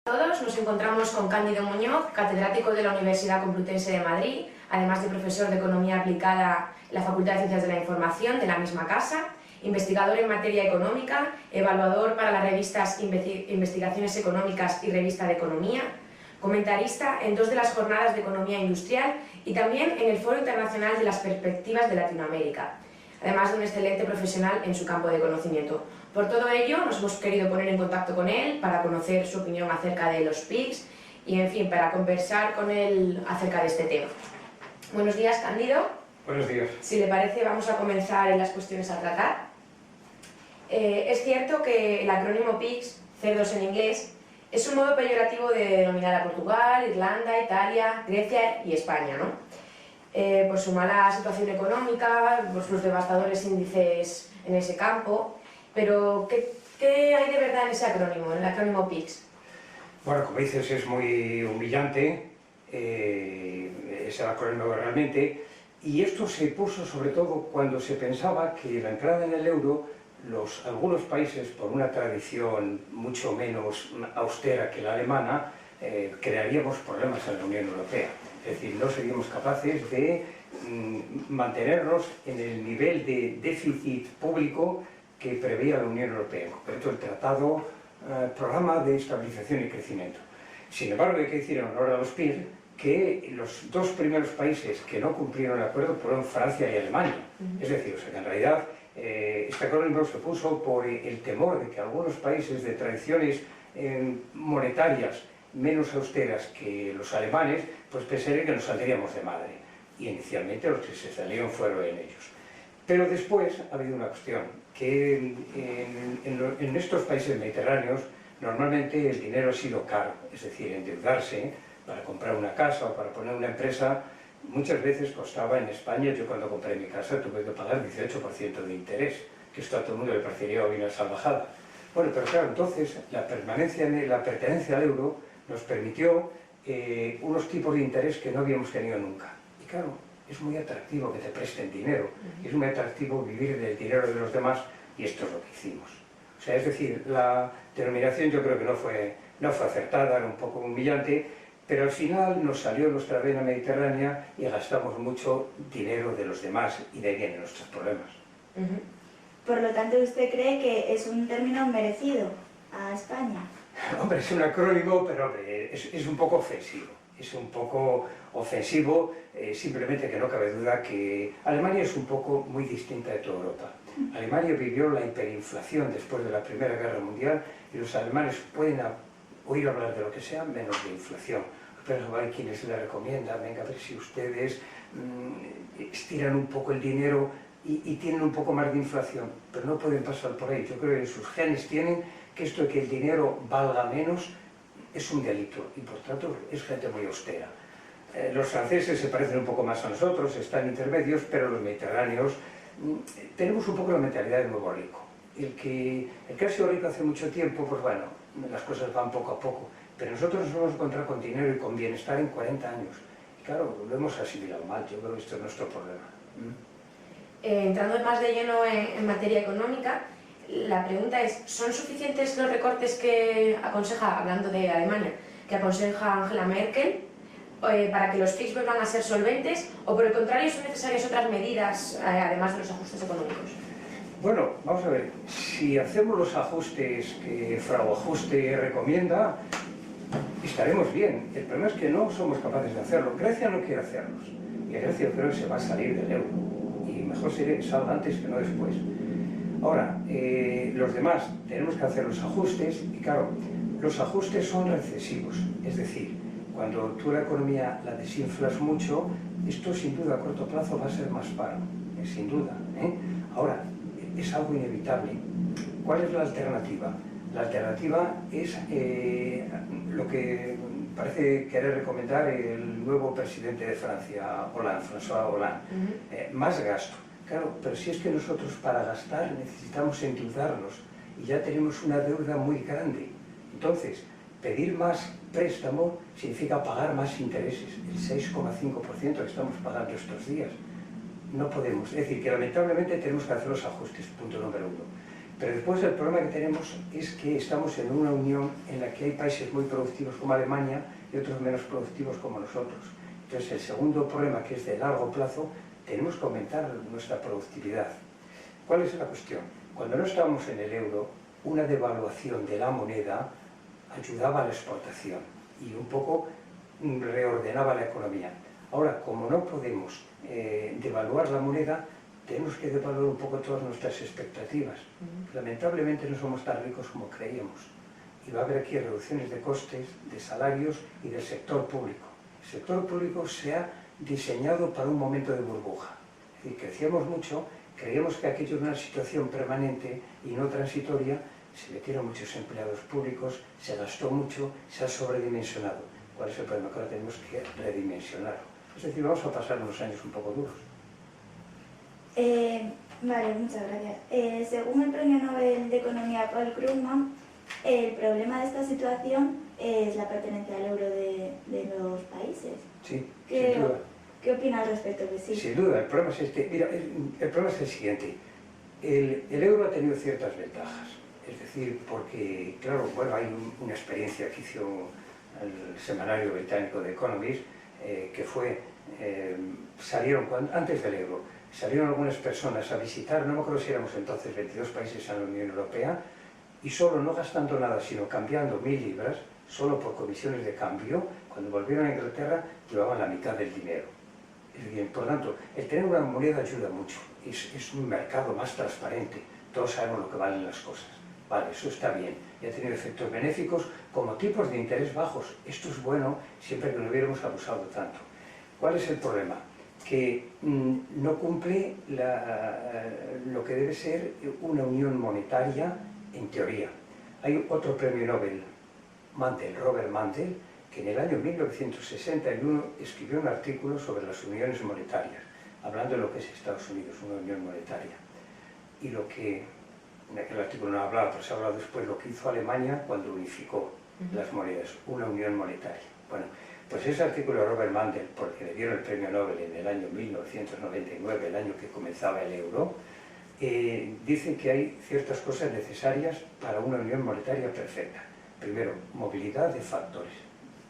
Todos nos encontramos con Cándido Muñoz, catedrático de la Universidad Complutense de Madrid, además de profesor de Economía Aplicada en la Facultad de Ciencias de la Información de la misma casa, investigador en materia económica, evaluador para las revistas Investigaciones Económicas y Revista de Economía, comentarista en 2 de las jornadas de Economía Industrial y también en el Foro Internacional de las Perspectivas de Latinoamérica, además de un excelente profesional en su campo de conocimiento. Por todo ello, nos hemos querido poner en contacto con él para conocer su opinión acerca de los PIGS y, en fin, para conversar con él acerca de este tema. Buenos días, Cándido. Buenos días. Si le parece, vamos a comenzar en las cuestiones a tratar. Es cierto que el acrónimo PIGS, cerdos en inglés, es un modo peyorativo de denominar a Portugal, Irlanda, Italia, Grecia y España, ¿no? Por su mala situación económica, por sus devastadores índices en ese campo. Pero, ¿qué hay de verdad en ese acrónimo, en el acrónimo PIGS? Bueno, como dices, es muy humillante, es el acrónimo realmente, y esto se puso sobre todo cuando se pensaba que la entrada en el euro, algunos países, por una tradición mucho menos austera que la alemana, crearíamos problemas en la Unión Europea. Es decir, no seríamos capaces de mantenernos en el nivel de déficit público que preveía la Unión Europea, en concreto el Programa de Estabilización y Crecimiento. Sin embargo, hay que decir en honor a los PIGS que los 2 primeros países que no cumplieron el acuerdo fueron Francia y Alemania. Es decir, o sea, que en realidad este acrónimo se puso por el temor de que algunos países de tradiciones monetarias menos austeras que los alemanes, pues pensarían que nos saldríamos de madre. Y inicialmente los que se salieron fueron ellos. Pero después ha habido una cuestión, que en estos países mediterráneos normalmente el dinero ha sido caro, es decir, endeudarse para comprar una casa o para poner una empresa, muchas veces costaba en España. Yo cuando compré mi casa tuve que pagar 18% de interés, que esto a todo el mundo le parecería una salvajada. Bueno, pero claro, entonces la pertenencia al euro nos permitió unos tipos de interés que no habíamos tenido nunca. Y claro, es muy atractivo que te presten dinero, es muy atractivo vivir del dinero de los demás, y esto es lo que hicimos. O sea, es decir, la denominación yo creo que no fue acertada, era un poco humillante, pero al final nos salió nuestra vena mediterránea y gastamos mucho dinero de los demás, y de ahí vienen nuestros problemas. Por lo tanto, ¿usted cree que es un término merecido a España? Hombre, es un acrónimo, pero hombre, es un poco ofensivo. Es un poco ofensivo, simplemente que no cabe duda que Alemania es un poco muy distinta de toda Europa. Alemania vivió la hiperinflación después de la Primera Guerra Mundial, y los alemanes pueden oír hablar de lo que sea menos de inflación. Pero hay quienes le recomiendan, venga, a ver si ustedes estiran un poco el dinero y tienen un poco más de inflación, pero no pueden pasar por ahí. Yo creo que en sus genes tienen que esto de que el dinero valga menos es un delito, y por tanto es gente muy austera. Los franceses se parecen un poco más a nosotros, están intermedios, pero los mediterráneos tenemos un poco la mentalidad de nuevo rico. El que ha sido rico hace mucho tiempo, pues bueno, las cosas van poco a poco, pero nosotros nos vamos a encontrar con dinero y con bienestar en 40 años. Y claro, lo hemos asimilado mal. Yo creo que esto es nuestro problema. Entrando más de lleno en materia económica, la pregunta es, ¿son suficientes los recortes que aconseja, hablando de Alemania, que aconseja Angela Merkel para que los PIGS vuelvan a ser solventes, o por el contrario son necesarias otras medidas además de los ajustes económicos? Bueno, vamos a ver, si hacemos los ajustes que Frau Ajuste recomienda, estaremos bien. El problema es que no somos capaces de hacerlo. Grecia no quiere hacerlos, y Grecia creo que se va a salir del euro, y mejor salga antes que no después. Ahora, los demás tenemos que hacer los ajustes, y claro, los ajustes son recesivos, es decir, cuando tú la economía la desinflas mucho, esto sin duda a corto plazo va a ser más paro, sin duda. Ahora, es algo inevitable. ¿Cuál es la alternativa? La alternativa es lo que parece querer recomendar el nuevo presidente de Francia, François Hollande, más gasto. Claro, pero si es que nosotros para gastar necesitamos endeudarnos, y ya tenemos una deuda muy grande. Entonces, pedir más préstamo significa pagar más intereses, el 6,5% que estamos pagando estos días. No podemos, es decir, que lamentablemente tenemos que hacer los ajustes, punto número 1. Pero después el problema que tenemos es que estamos en una unión en la que hay países muy productivos como Alemania y otros menos productivos como nosotros. Entonces el segundo problema, que es de largo plazo, tenemos que aumentar nuestra productividad. ¿Cuál es la cuestión? Cuando no estábamos en el euro, una devaluación de la moneda ayudaba a la exportación y un poco reordenaba la economía. Ahora, como no podemos devaluar la moneda, tenemos que devaluar un poco todas nuestras expectativas. Lamentablemente no somos tan ricos como creíamos. Y va a haber aquí reducciones de costes, de salarios y del sector público. El sector público se ha diseñado para un momento de burbuja. Es decir, crecíamos mucho, creíamos que aquello era una situación permanente y no transitoria, se metieron muchos empleados públicos, se gastó mucho, se ha sobredimensionado. ¿Cuál es el problema? Que ahora tenemos que redimensionarlo. Es decir, vamos a pasar unos años un poco duros. Vale, muchas gracias. Según el Premio Nobel de Economía Paul Krugman, el problema de esta situación es la pertenencia al euro de los países. Sí, sin duda. ¿Qué opina al respecto? Que sí. Sin duda, el problema es este. Mira, el problema es el siguiente. El euro ha tenido ciertas ventajas. Es decir, porque, claro, bueno, hay una experiencia que hizo el semanario británico The Economist, que fue, antes del euro, salieron algunas personas a visitar, no me acuerdo si éramos entonces 22 países en la Unión Europea, y solo, no gastando nada, sino cambiando 1000 libras, solo por comisiones de cambio, cuando volvieron a Inglaterra, llevaban la mitad del dinero. Es decir, por lo tanto, el tener una moneda ayuda mucho, es un mercado más transparente, todos sabemos lo que valen las cosas. Vale, eso está bien, y ha tenido efectos benéficos como tipos de interés bajos. Esto es bueno siempre que no hubiéramos abusado tanto. ¿Cuál es el problema? Que no cumple lo que debe ser una unión monetaria en teoría. Hay otro premio Nobel, Robert Mantel, que en el año 1961 escribió un artículo sobre las uniones monetarias, hablando de lo que es Estados Unidos, una unión monetaria. Y lo que, en aquel artículo no hablaba, pero se ha hablado después, lo que hizo Alemania cuando unificó las monedas, una unión monetaria. Bueno, pues ese artículo de Robert Mandel, porque le dieron el premio Nobel en el año 1999, el año que comenzaba el euro, dice que hay ciertas cosas necesarias para una unión monetaria perfecta. Primero, movilidad de factores.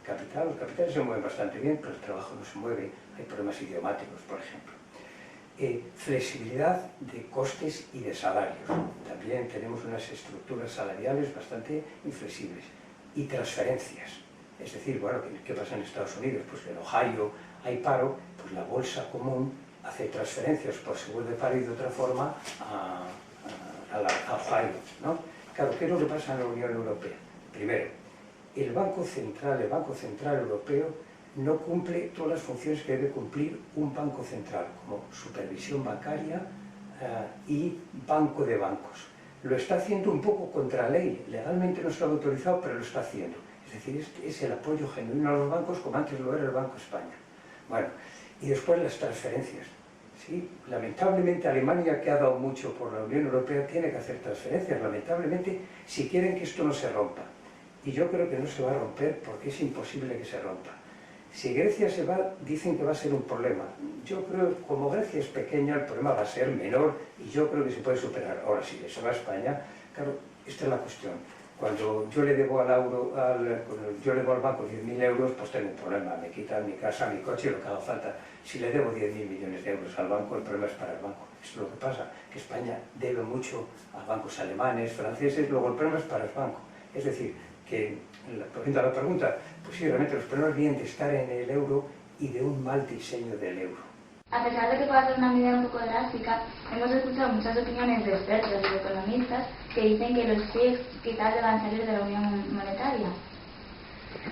Los capitales se mueven bastante bien, pero el trabajo no se mueve, hay problemas idiomáticos, por ejemplo. Flexibilidad de costes y de salarios. También tenemos unas estructuras salariales bastante inflexibles. Y transferencias. Es decir, bueno, ¿qué pasa en Estados Unidos? Pues que en Ohio hay paro, pues la bolsa común hace transferencias por seguro de paro y de otra forma a Ohio, ¿no? Claro, ¿qué es lo que pasa en la Unión Europea? Primero, el Banco Central Europeo no cumple todas las funciones que debe cumplir un banco central, como supervisión bancaria y banco de bancos. Lo está haciendo un poco contra ley, legalmente no está autorizado, pero lo está haciendo. Es decir, es el apoyo genuino a los bancos como antes lo era el Banco España. Bueno, y después las transferencias. ¿Sí? Lamentablemente Alemania, que ha dado mucho por la Unión Europea, tiene que hacer transferencias, lamentablemente, si quieren que esto no se rompa. Y yo creo que no se va a romper porque es imposible que se rompa. Si Grecia se va, dicen que va a ser un problema. Yo creo que como Grecia es pequeña, el problema va a ser menor y yo creo que se puede superar. Ahora, si se va a España, claro, esta es la cuestión. Cuando yo le debo al banco 10.000 euros, pues tengo un problema. Me quitan mi casa, mi coche, lo que haga falta. Si le debo 10.000 millones de euros al banco, el problema es para el banco. Eso es lo que pasa, que España debe mucho a bancos alemanes, franceses, luego el problema es para el banco. Es decir, que, volviendo a la pregunta, pues sí, realmente los problemas vienen de estar en el euro y de un mal diseño del euro. A pesar de que pueda ser una medida un poco drástica, hemos escuchado muchas opiniones de expertos y de economistas que dicen que los PIB quizás deban salir de la Unión Monetaria.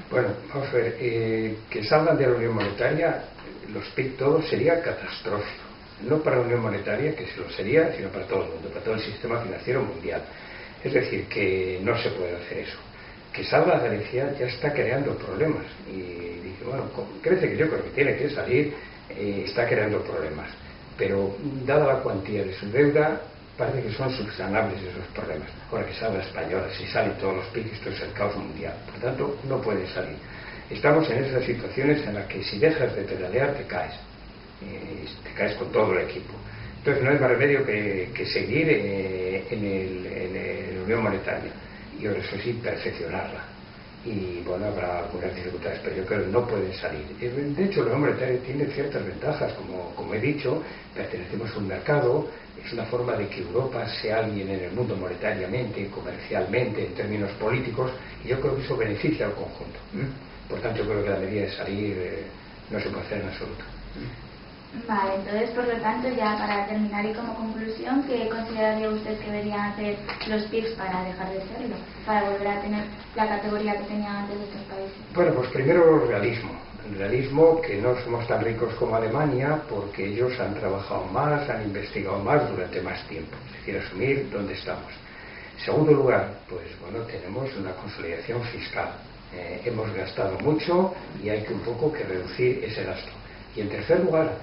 Bueno, vamos a ver, que salgan de la Unión Monetaria, los PIB todos sería catastrófico. No para la Unión Monetaria, que se lo sería, sino para todo el mundo, para todo el sistema financiero mundial. Es decir, que no se puede hacer eso. Que salga Grecia ya está creando problemas. Y dice, bueno, Grecia, que yo creo que tiene que salir, está creando problemas. Pero, dada la cuantía de su deuda, parece que son subsanables esos problemas. Ahora que salga Española, si salen todos los PIB, esto es el caos mundial. Por tanto, no puede salir. Estamos en esas situaciones en las que si dejas de pedalear te caes con todo el equipo. Entonces no hay más remedio que seguir en la Unión Monetaria y ahora eso sí, perfeccionarla. Y bueno, habrá algunas dificultades, pero yo creo que no pueden salir. De hecho, la Unión Monetaria tiene ciertas ventajas, como he dicho, pertenecemos a un mercado, es una forma de que Europa sea alguien en el mundo monetariamente, comercialmente, en términos políticos, y yo creo que eso beneficia al conjunto. Por tanto, yo creo que la medida de salir no se puede hacer en absoluto. Vale, entonces, por lo tanto, ya para terminar y como conclusión, ¿qué consideraría usted que deberían hacer los PIGS para dejar de serlo? Para volver a tener la categoría que tenían antes de estos países. Bueno, pues primero realismo. Realismo, que no somos tan ricos como Alemania porque ellos han trabajado más, han investigado más durante más tiempo. Es decir, asumir dónde estamos. En segundo lugar, pues bueno, tenemos una consolidación fiscal. Hemos gastado mucho y hay que un poco que reducir ese gasto. Y en tercer lugar,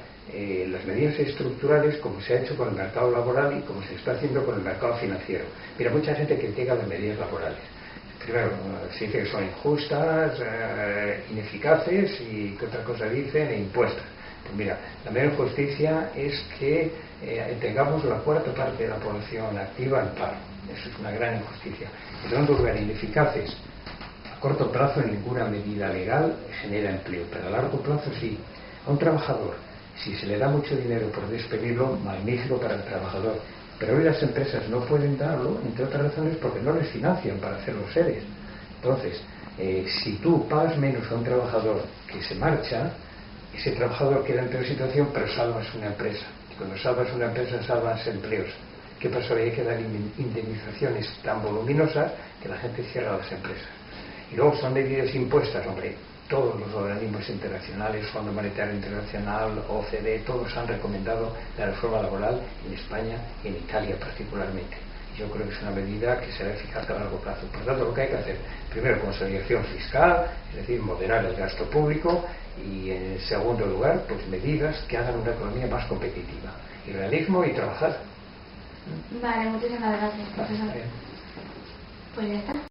las medidas estructurales, como se ha hecho con el mercado laboral y como se está haciendo con el mercado financiero. Mira, mucha gente critica las medidas laborales. Primero, se dice que son injustas, ineficaces y que otra cosa dicen, e impuestas. Pues mira, la mayor injusticia es que tengamos la cuarta parte de la población activa en paro. Eso es una gran injusticia. En segundo lugar, ineficaces. A corto plazo, ninguna medida legal genera empleo, pero a largo plazo sí. A un trabajador, si se le da mucho dinero por despedirlo, magnífico para el trabajador. Pero hoy las empresas no pueden darlo, entre otras razones, porque no les financian para hacer los seres. Entonces, si tú pagas menos a un trabajador que se marcha, ese trabajador queda en peor situación, pero salvas una empresa. Y cuando salvas una empresa, salvas empleos. ¿Qué pasa? Hay que dar indemnizaciones tan voluminosas que la gente cierra las empresas. Y luego son medidas impuestas, hombre. Todos los organismos internacionales, Fondo Monetario Internacional, OCDE, todos han recomendado la reforma laboral en España y en Italia particularmente. Yo creo que es una medida que será eficaz a largo plazo. Por tanto, lo que hay que hacer, primero, consolidación fiscal, es decir, moderar el gasto público, y en segundo lugar, pues medidas que hagan una economía más competitiva. Y realismo y trabajar. Vale, muchísimas gracias, profesor. Pues ya está.